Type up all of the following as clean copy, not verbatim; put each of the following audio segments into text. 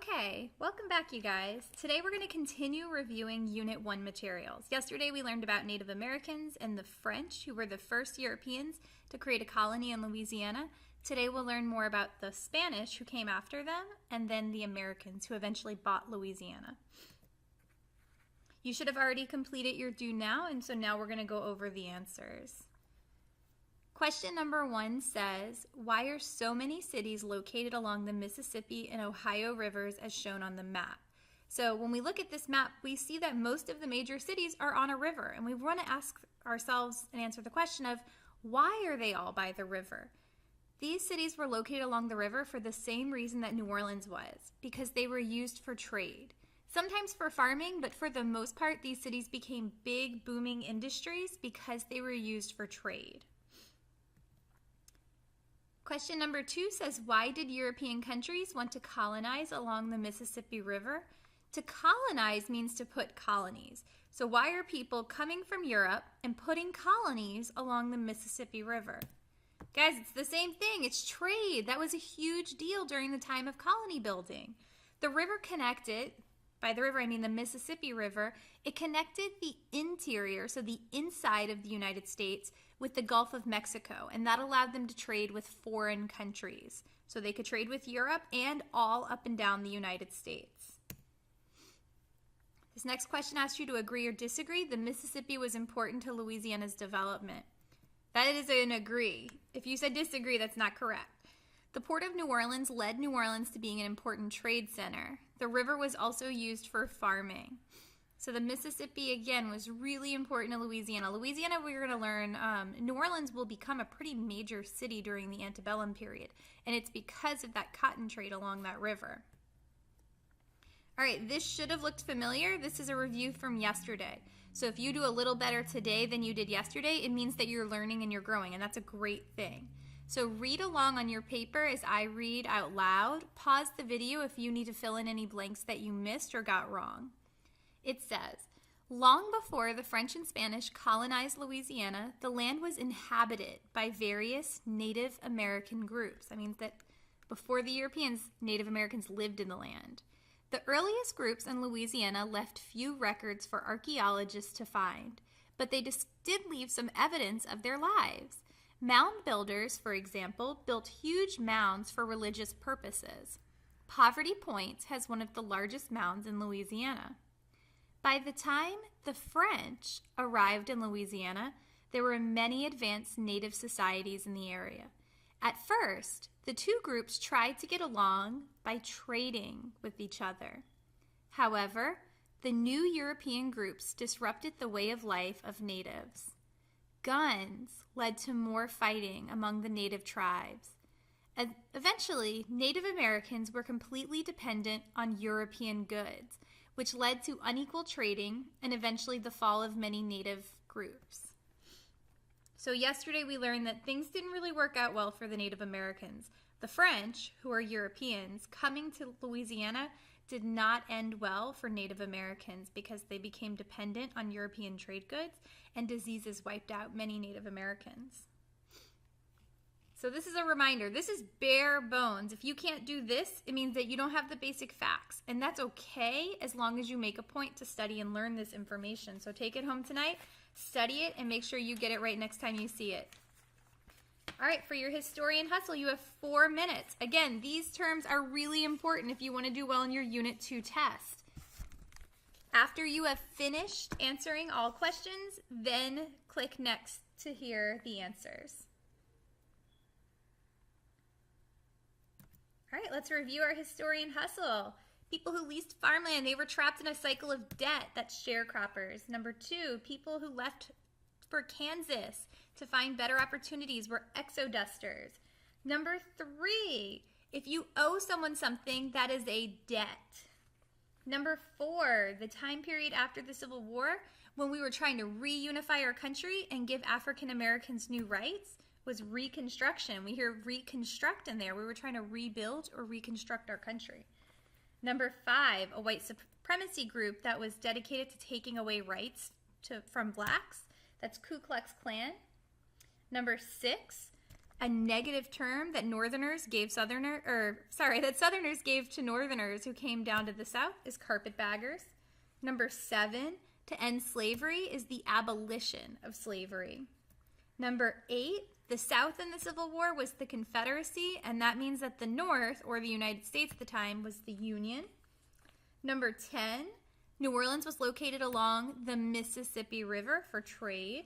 Okay, welcome back you guys. Today we're going to continue reviewing Unit 1 materials. Yesterday we learned about Native Americans and the French, who were the first Europeans to create a colony in Louisiana. Today we'll learn more about the Spanish, who came after them, and then the Americans, who eventually bought Louisiana. You should have already completed your do now, and so now we're going to go over the answers. Question number 1 says, why are so many cities located along the Mississippi and Ohio rivers as shown on the map? So when we look at this map, we see that most of the major cities are on a river, and we want to ask ourselves and answer the question of, why are they all by the river? These cities were located along the river for the same reason that New Orleans was, because they were used for trade. Sometimes for farming, but for the most part, these cities became big, booming industries because they were used for trade. Question number 2 says, why did European countries want to colonize along the Mississippi River? To colonize means to put colonies. So why are people coming from Europe and putting colonies along the Mississippi River? Guys, it's the same thing. It's trade. That was a huge deal during the time of colony building. The river connected, by the river I mean the Mississippi River, it connected the interior, so the inside of the United States, with the Gulf of Mexico, and that allowed them to trade with foreign countries. So they could trade with Europe and all up and down the United States. This next question asks you to agree or disagree. The Mississippi was important to Louisiana's development. That is an agree. If you said disagree, that's not correct. The port of New Orleans led New Orleans to being an important trade center. The river was also used for farming. So the Mississippi, again, was really important to Louisiana. Louisiana, we're going to learn, New Orleans will become a pretty major city during the antebellum period, and it's because of that cotton trade along that river. All right, this should have looked familiar. This is a review from yesterday. So if you do a little better today than you did yesterday, it means that you're learning and you're growing, and that's a great thing. So read along on your paper as I read out loud. Pause the video if you need to fill in any blanks that you missed or got wrong. It says, long before the French and Spanish colonized Louisiana, the land was inhabited by various Native American groups. That means that before the Europeans, Native Americans lived in the land. The earliest groups in Louisiana left few records for archaeologists to find, but they did leave some evidence of their lives. Mound builders, for example, built huge mounds for religious purposes. Poverty Point has one of the largest mounds in Louisiana. By the time the French arrived in Louisiana, there were many advanced native societies in the area. At first, the two groups tried to get along by trading with each other. However, the new European groups disrupted the way of life of natives. Guns led to more fighting among the native tribes. Eventually, Native Americans were completely dependent on European goods, which led to unequal trading and eventually the fall of many native groups. So yesterday we learned that things didn't really work out well for the Native Americans. The French, who are Europeans, coming to Louisiana did not end well for Native Americans because they became dependent on European trade goods and diseases wiped out many Native Americans. So this is a reminder. This is bare bones. If you can't do this, it means that you don't have the basic facts. And that's okay as long as you make a point to study and learn this information. So take it home tonight, study it, and make sure you get it right next time you see it. All right, for your historian hustle, you have 4 minutes. Again, these terms are really important if you want to do well in your Unit 2 test. After you have finished answering all questions, then click next to hear the answers. All right, let's review our historian hustle. People who leased farmland, they were trapped in a cycle of debt. That's sharecroppers. Number 2, people who left for Kansas to find better opportunities were exodusters. Number 3, if you owe someone something, that is a debt. Number 4, the time period after the Civil War, when we were trying to reunify our country and give African Americans new rights, was Reconstruction. We hear reconstruct in there. We were trying to rebuild or reconstruct our country. Number 5, a white supremacy group that was dedicated to taking away rights from blacks. That's Ku Klux Klan. Number 6, A negative term that that Southerners gave to Northerners who came down to the South is carpetbaggers. Number 7, to end slavery is the abolition of slavery. Number 8, the South in the Civil War was the Confederacy, and that means that the North, or the United States at the time, was the Union. Number 10, New Orleans was located along the Mississippi River for trade.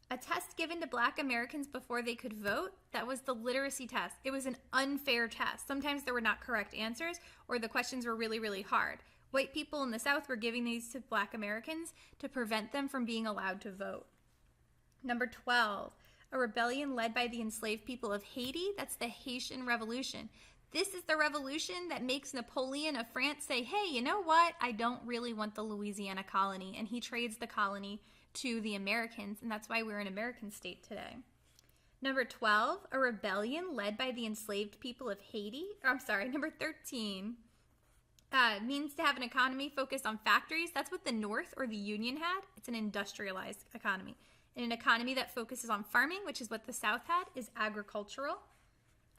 A test given to Black Americans before they could vote, that was the literacy test. It was an unfair test. Sometimes there were not correct answers, or the questions were really, really hard. White people in the South were giving these to Black Americans to prevent them from being allowed to vote. Number 12, a rebellion led by the enslaved people of Haiti. That's the Haitian Revolution. This is the revolution that makes Napoleon of France say, hey, you know what? I don't really want the Louisiana colony. And he trades the colony to the Americans, and that's why we're an American state today. Number 12, a rebellion led by the enslaved people of Haiti. Number 13 means to have an economy focused on factories. That's what the North or the Union had. It's an industrialized economy. And an economy that focuses on farming, which is what the South had, is agricultural.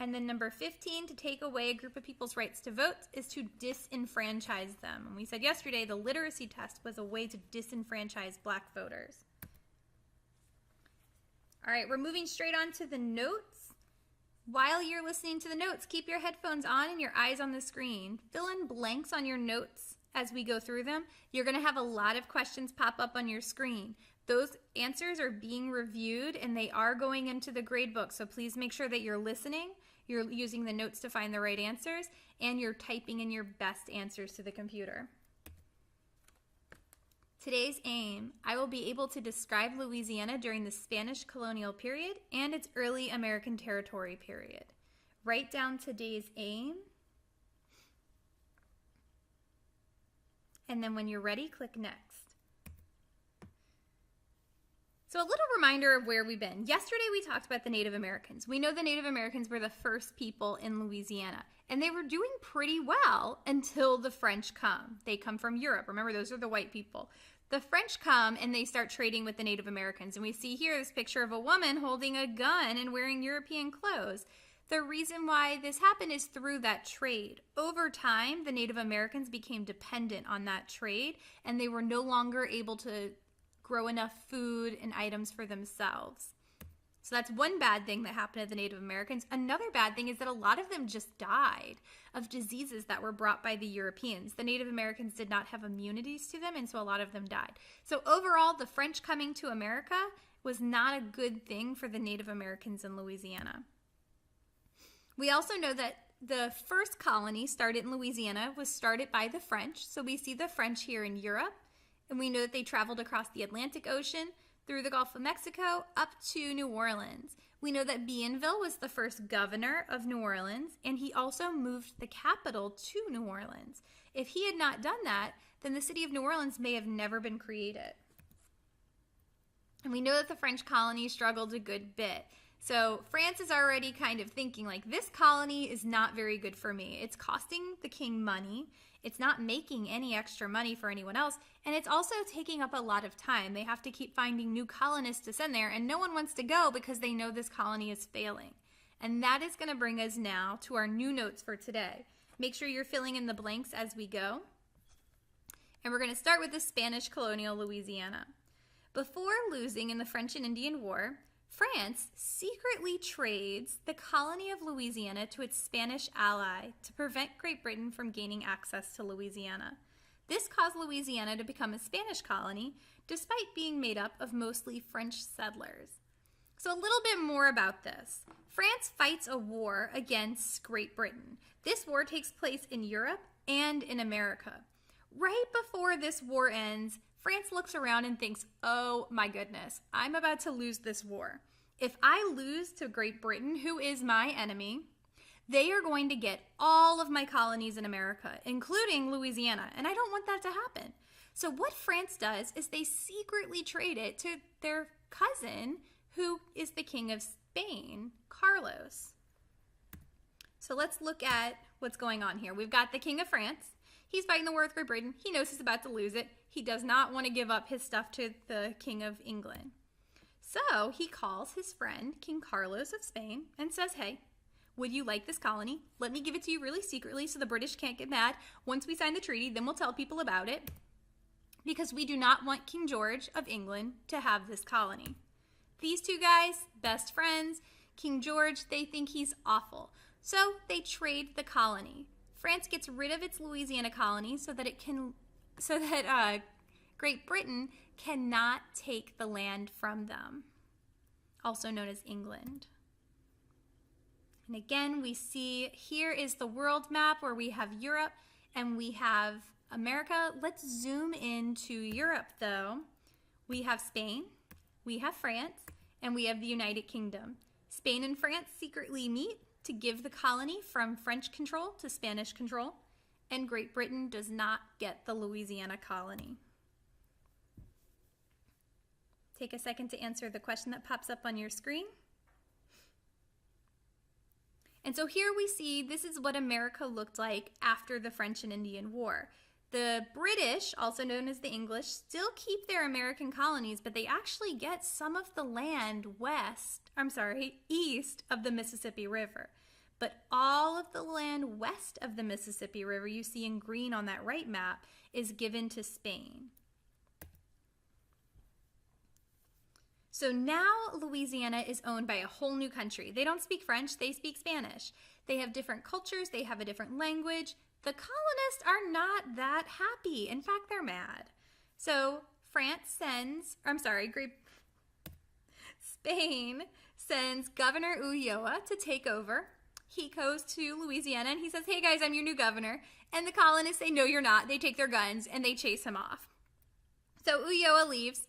And then number 15, to take away a group of people's rights to vote, is to disenfranchise them. And we said yesterday the literacy test was a way to disenfranchise Black voters. All right, we're moving straight on to the notes. While you're listening to the notes, keep your headphones on and your eyes on the screen. Fill in blanks on your notes as we go through them. You're going to have a lot of questions pop up on your screen. Those answers are being reviewed and they are going into the grade book. So please make sure that you're listening, you're using the notes to find the right answers, and you're typing in your best answers to the computer. Today's aim, I will be able to describe Louisiana during the Spanish colonial period and its early American territory period. Write down today's aim. And then when you're ready, click next. So a little reminder of where we've been. Yesterday we talked about the Native Americans. We know the Native Americans were the first people in Louisiana, and they were doing pretty well until the French come. They come from Europe. Remember, those are the white people. The French come and they start trading with the Native Americans. And we see here this picture of a woman holding a gun and wearing European clothes. The reason why this happened is through that trade. Over time, the Native Americans became dependent on that trade, and they were no longer able to grow enough food and items for themselves. So that's one bad thing that happened to the Native Americans. Another bad thing is that a lot of them just died of diseases that were brought by the Europeans. The Native Americans did not have immunities to them, and so a lot of them died. So overall, the French coming to America was not a good thing for the Native Americans in Louisiana. We also know that the first colony started in Louisiana was started by the French. So we see the French here in Europe. And we know that they traveled across the Atlantic Ocean, through the Gulf of Mexico, up to New Orleans. We know that Bienville was the first governor of New Orleans, and he also moved the capital to New Orleans. If he had not done that, then the city of New Orleans may have never been created. And we know that the French colony struggled a good bit. So France is already kind of thinking like, this colony is not very good for me. It's costing the king money. It's not making any extra money for anyone else. And it's also taking up a lot of time. They have to keep finding new colonists to send there. And no one wants to go because they know this colony is failing. And that is going to bring us now to our new notes for today. Make sure you're filling in the blanks as we go. And we're going to start with the Spanish colonial Louisiana. Before losing in the French and Indian War, France secretly trades the colony of Louisiana to its Spanish ally to prevent Great Britain from gaining access to Louisiana. This caused Louisiana to become a Spanish colony, despite being made up of mostly French settlers. So a little bit more about this. France fights a war against Great Britain. This war takes place in Europe and in America. Right before this war ends, France looks around and thinks, oh my goodness, I'm about to lose this war. If I lose to Great Britain, who is my enemy, they are going to get all of my colonies in America, including Louisiana, and I don't want that to happen. So what France does is they secretly trade it to their cousin, who is the King of Spain, Carlos. So let's look at what's going on here. We've got the King of France. He's fighting the war with Great Britain. He knows he's about to lose it. He does not want to give up his stuff to the King of England. So he calls his friend, King Carlos of Spain, and says, hey, would you like this colony? Let me give it to you really secretly so the British can't get mad. Once we sign the treaty, then we'll tell people about it. Because we do not want King George of England to have this colony. These two guys, best friends. King George, they think he's awful. So they trade the colony. France gets rid of its Louisiana colony so that Great Britain cannot take the land from them, also known as England. And again, we see here is the world map where we have Europe and we have America. Let's zoom into Europe though. We have Spain, we have France, and we have the United Kingdom. Spain and France secretly meet to give the colony from French control to Spanish control, and Great Britain does not get the Louisiana colony. Take a second to answer the question that pops up on your screen. And so here we see this is what America looked like after the French and Indian War. The British, also known as the English, still keep their American colonies, but they actually get some of the land east of the Mississippi River. But all of the land west of the Mississippi River, you see in green on that right map, is given to Spain. So now Louisiana is owned by a whole new country. They don't speak French, they speak Spanish. They have different cultures, they have a different language. The colonists are not that happy. In fact, they're mad. So Spain sends Governor Ulloa to take over. He goes to Louisiana and he says, hey guys, I'm your new governor. And the colonists say, no, you're not. They take their guns and they chase him off. So Ulloa leaves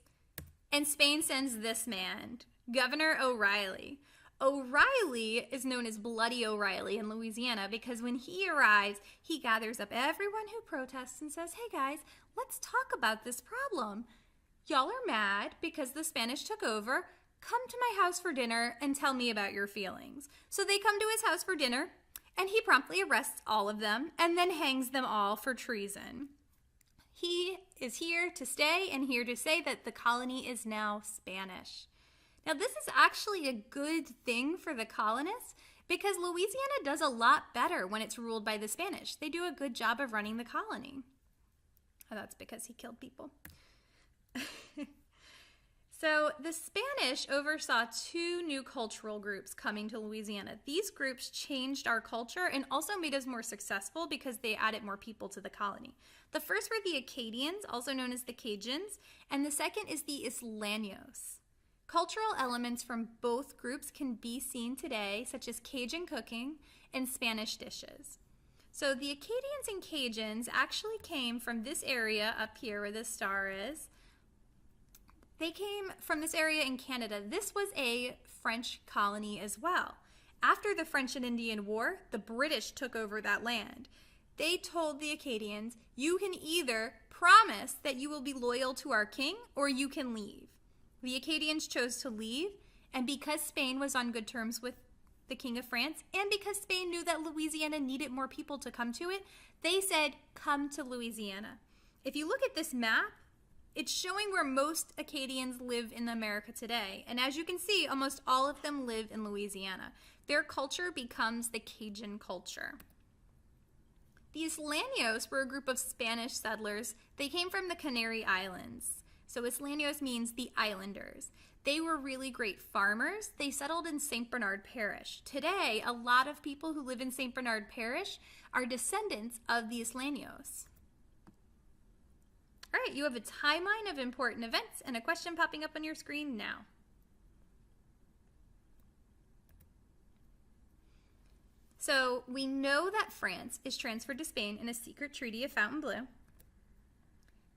and Spain sends this man, Governor O'Reilly. O'Reilly is known as Bloody O'Reilly in Louisiana because when he arrives, he gathers up everyone who protests and says, hey guys, let's talk about this problem. Y'all are mad because the Spanish took over. Come to my house for dinner and tell me about your feelings. So they come to his house for dinner and he promptly arrests all of them and then hangs them all for treason. He is here to stay and here to say that the colony is now Spanish. Now, this is actually a good thing for the colonists because Louisiana does a lot better when it's ruled by the Spanish. They do a good job of running the colony. Oh, that's because he killed people. So the Spanish oversaw two new cultural groups coming to Louisiana. These groups changed our culture and also made us more successful because they added more people to the colony. The first were the Acadians, also known as the Cajuns, and the second is the Isleños. Cultural elements from both groups can be seen today, such as Cajun cooking and Spanish dishes. So the Acadians and Cajuns actually came from this area up here where the star is. They came from this area in Canada. This was a French colony as well. After the French and Indian War, the British took over that land. They told the Acadians, you can either promise that you will be loyal to our king or you can leave. The Acadians chose to leave, and because Spain was on good terms with the King of France, and because Spain knew that Louisiana needed more people to come to it, they said, come to Louisiana. If you look at this map, it's showing where most Acadians live in America today. And as you can see, almost all of them live in Louisiana. Their culture becomes the Cajun culture. The Isleños were a group of Spanish settlers. They came from the Canary Islands. So Isleños means the islanders. They were really great farmers. They settled in St. Bernard Parish. Today, a lot of people who live in St. Bernard Parish are descendants of the Isleños. All right, you have a timeline of important events and a question popping up on your screen now. So we know that France is transferred to Spain in a secret treaty of Fontainebleau.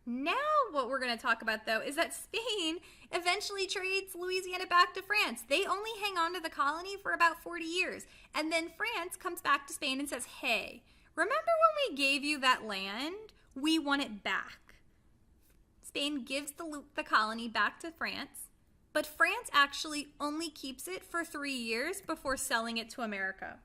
Now what we're going to talk about, though, is that Spain eventually trades Louisiana back to France. They only hang on to the colony for about 40 years. And then France comes back to Spain and says, hey, remember when we gave you that land? We want it back. Spain gives the colony back to France, but France actually only keeps it for 3 years before selling it to America.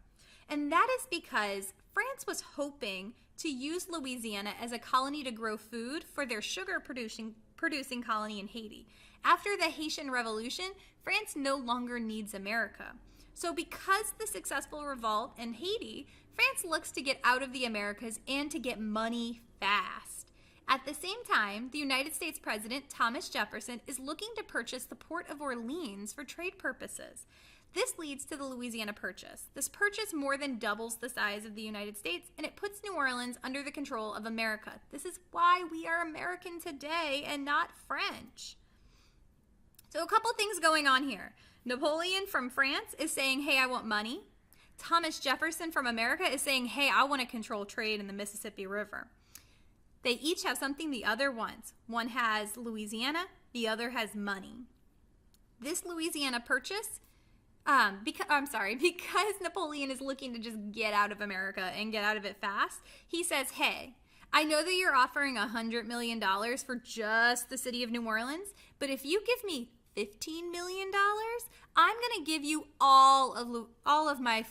And that is because France was hoping to use Louisiana as a colony to grow food for their sugar producing producing colony in Haiti. After the Haitian Revolution, France no longer needs America. So because the successful revolt in Haiti, France looks to get out of the Americas and to get money fast. At the same time, the United States President, Thomas Jefferson, is looking to purchase the port of Orleans for trade purposes. This leads to the Louisiana Purchase. This purchase more than doubles the size of the United States, and it puts New Orleans under the control of America. This is why we are American today and not French. So a couple things going on here. Napoleon from France is saying, hey, I want money. Thomas Jefferson from America is saying, hey, I want to control trade in the Mississippi River. They each have something the other wants. One has Louisiana, the other has money. This Louisiana Purchase, because Napoleon is looking to just get out of America and get out of it fast, he says, hey, I know that you're offering $100 million for just the city of New Orleans, but if you give me $15 million, I'm going to give you all of my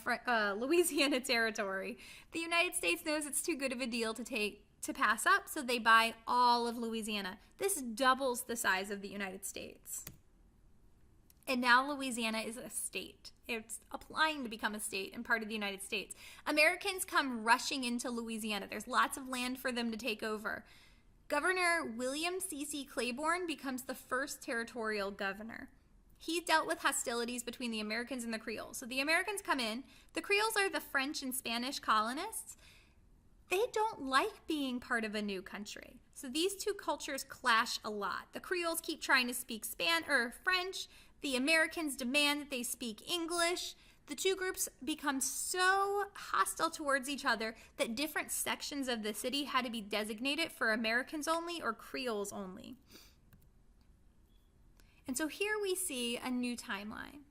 Louisiana territory. The United States knows it's too good of a deal to pass up, so they buy all of Louisiana. This doubles the size of the United States. And now Louisiana is a state. It's applying to become a state and part of the United States. Americans come rushing into Louisiana. There's lots of land for them to take over. Governor William C.C. Claiborne becomes the first territorial governor. He dealt with hostilities between the Americans and the Creoles. So the Americans come in. The Creoles are the French and Spanish colonists. They don't like being part of a new country. So these two cultures clash a lot. The Creoles keep trying to speak French. The Americans demand that they speak English. The two groups become so hostile towards each other that different sections of the city had to be designated for Americans only or Creoles only. And so here we see a new timeline.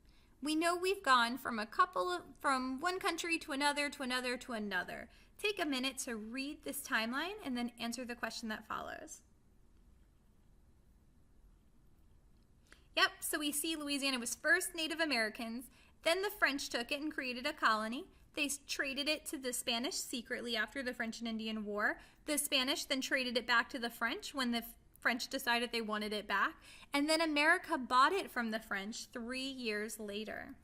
We know we've gone from one country to another, to another, to another. Take a minute to read this timeline and then answer the question that follows. Yep, so we see Louisiana was first Native Americans. Then the French took it and created a colony. They traded it to the Spanish secretly after the French and Indian War. The Spanish then traded it back to the French when the French decided they wanted it back. And then America bought it from the French 3 years later.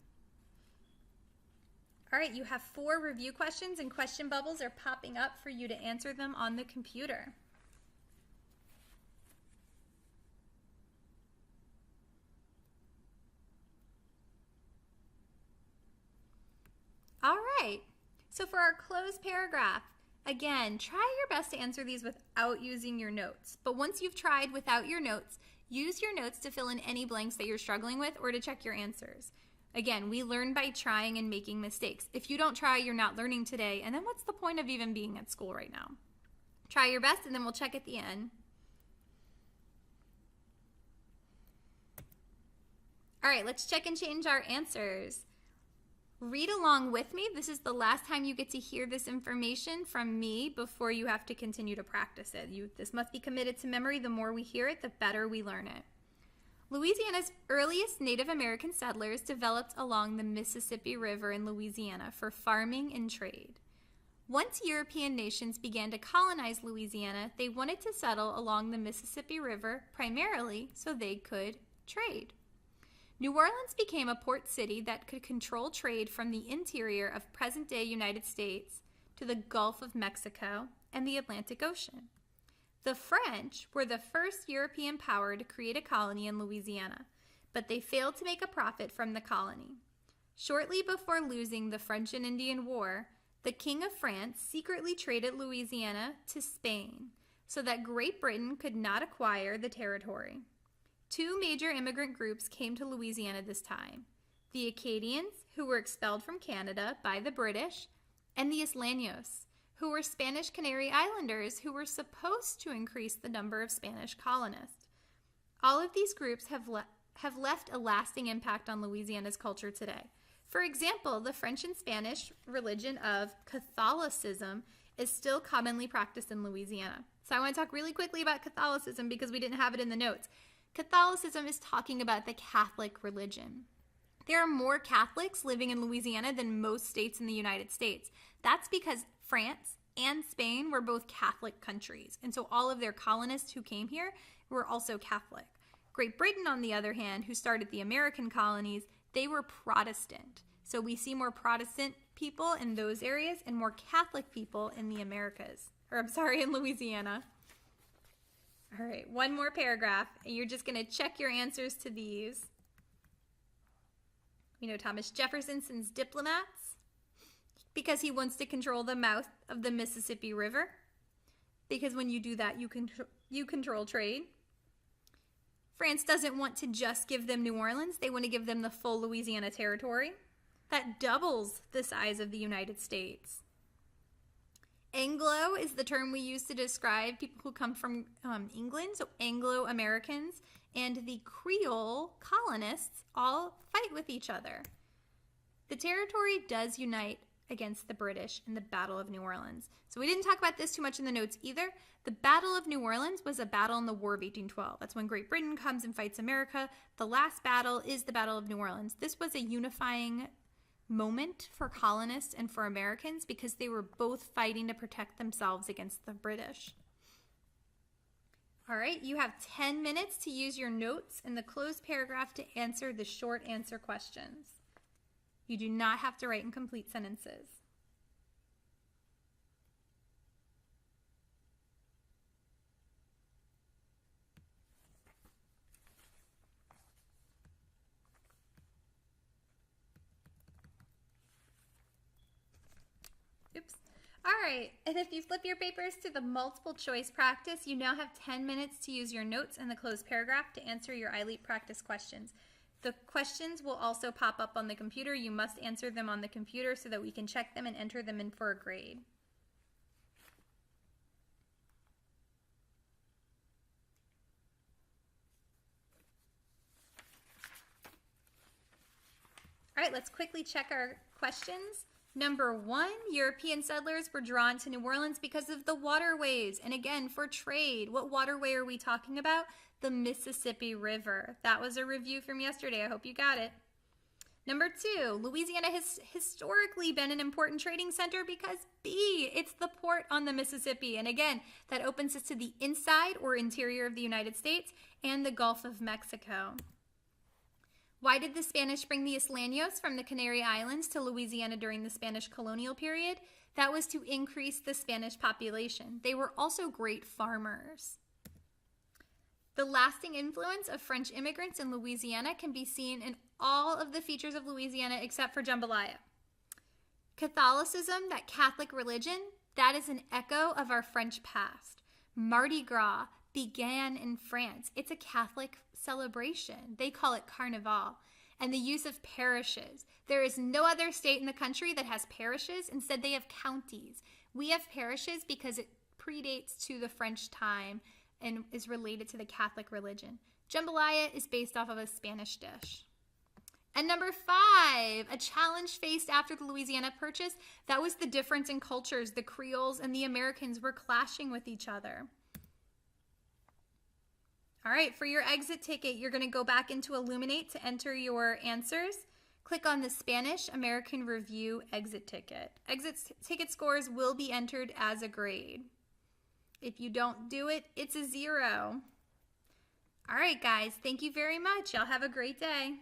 All right, you have 4 review questions, and question bubbles are popping up for you to answer them on the computer. All right, so for our closed paragraph, again, try your best to answer these without using your notes. But once you've tried without your notes, use your notes to fill in any blanks that you're struggling with or to check your answers. Again, we learn by trying and making mistakes. If you don't try, you're not learning today, and then what's the point of even being at school right now? Try your best, and then we'll check at the end. All right, let's check and change our answers. Read along with me. This is the last time you get to hear this information from me before you have to continue to practice it. This must be committed to memory. The more we hear it, the better we learn it. Louisiana's earliest Native American settlers developed along the Mississippi River in Louisiana for farming and trade. Once European nations began to colonize Louisiana, they wanted to settle along the Mississippi River primarily so they could trade. New Orleans became a port city that could control trade from the interior of present-day United States to the Gulf of Mexico and the Atlantic Ocean. The French were the first European power to create a colony in Louisiana, but they failed to make a profit from the colony. Shortly before losing the French and Indian War, the King of France secretly traded Louisiana to Spain so that Great Britain could not acquire the territory. 2 major immigrant groups came to Louisiana this time: the Acadians, who were expelled from Canada by the British, and the Isleños, who were Spanish Canary Islanders who were supposed to increase the number of Spanish colonists. All of these groups have left a lasting impact on Louisiana's culture today. For example, the French and Spanish religion of Catholicism is still commonly practiced in Louisiana. So I want to talk really quickly about Catholicism because we didn't have it in the notes. Catholicism is talking about the Catholic religion. There are more Catholics living in Louisiana than most states in the United States. That's because France and Spain were both Catholic countries. And so all of their colonists who came here were also Catholic. Great Britain, on the other hand, who started the American colonies, they were Protestant. So we see more Protestant people in those areas and more Catholic people in the Americas. In Louisiana. All right, one more paragraph, and you're just going to check your answers to these. We know Thomas Jefferson sends diplomats because he wants to control the mouth of the Mississippi River. Because when you do that, you control trade. France doesn't want to just give them New Orleans. They want to give them the full Louisiana territory. That doubles the size of the United States. Anglo is the term we use to describe people who come from England, so Anglo-Americans, and the Creole colonists all fight with each other. The territory does unite against the British in the Battle of New Orleans. So we didn't talk about this too much in the notes either. The Battle of New Orleans was a battle in the War of 1812. That's when Great Britain comes and fights America. The last battle is the Battle of New Orleans. This was a unifying moment for colonists and for Americans because they were both fighting to protect themselves against the British. All right, you have 10 minutes to use your notes in the closed paragraph to answer the short answer questions. You do not have to write in complete sentences. Oops. All right, and if you flip your papers to the multiple choice practice, you now have 10 minutes to use your notes in the closed paragraph to answer your ILEAP practice questions. The questions will also pop up on the computer. You must answer them on the computer so that we can check them and enter them in for a grade. All right, let's quickly check our questions. Number 1, European settlers were drawn to New Orleans because of the waterways. And again, for trade, what waterway are we talking about? The Mississippi River. That was a review from yesterday. I hope you got it. Number 2, Louisiana has historically been an important trading center because B, it's the port on the Mississippi. And again, that opens us to the inside or interior of the United States and the Gulf of Mexico. Why did the Spanish bring the Isleños from the Canary Islands to Louisiana during the Spanish colonial period? That was to increase the Spanish population. They were also great farmers. The lasting influence of French immigrants in Louisiana can be seen in all of the features of Louisiana except for jambalaya. Catholicism, that Catholic religion, that is an echo of our French past. Mardi Gras began in France. It's a Catholic celebration. They call it Carnival. And the use of parishes. There is no other state in the country that has parishes. Instead, they have counties. We have parishes because it predates to the French time and is related to the Catholic religion. Jambalaya is based off of a Spanish dish. And number 5, a challenge faced after the Louisiana Purchase. That was the difference in cultures. The Creoles and the Americans were clashing with each other. All right, for your exit ticket, you're going to go back into Illuminate to enter your answers. Click on the Spanish American Review exit ticket. Exit ticket scores will be entered as a grade. If you don't do it, it's a 0. All right, guys, thank you very much. Y'all have a great day.